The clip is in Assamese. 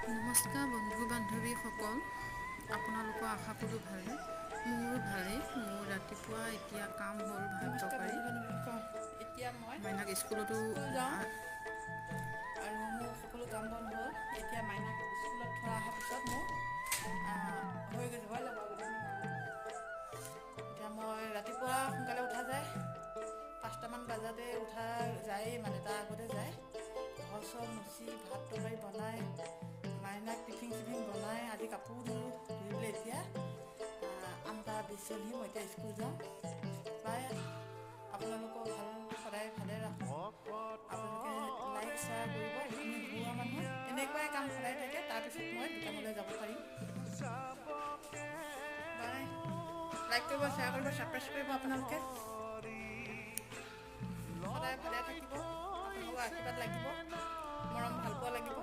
নমস্কাৰ বন্ধু বান্ধৱীসকল, আপোনালোকৰ আশা কৰোঁ ভালে। মোৰো ভালেই। মোৰ ৰাতিপুৱা এতিয়া কাম হ'ল ভাত তৰকাৰী। এতিয়া মই মাইনাক স্কুলতো স্কুল যাওঁ আৰু মোৰ সকলো কাম বন হ'ল। এতিয়া মাইনাক স্কুলত থোৱা অহাৰ পিছত মোৰ হৈ যাব এতিয়া মই ৰাতিপুৱা সোনকালে উঠা যায়, 5টামান বজাতে উঠা যায়েই, মানে তাৰ আগতে যায়। ঘৰ চৰ মুচি ভাত তৰকাৰী বনাই মাইনাক টিফিন চিফিন বনাই আজি কাপোৰ ধুলোঁ, ধুই পেলাই এতিয়া 8:20 হ'লহি। মই এতিয়া স্কুল যাওঁ। প্ৰায় আপোনালোকক সদায় ভালে ৰাখোঁ। আপোনালোকে লাইক শ্বেয়াৰ কৰিব। আমি ঘৰুৱা মানুহ, এনেকুৱাই কাম সদায় থাকে। তাৰপিছত মই দোকানলৈ যাব পাৰিম। বাই। লাইক কৰিব, শ্বেয়াৰ কৰিব, ছাবস্ক্ৰাইব কৰিব। আপোনালোকে সদায় ভালে থাকিব। আপোনালোকৰ আশীৰ্বাদ লাগিব, মৰম ভাল পোৱা লাগিব।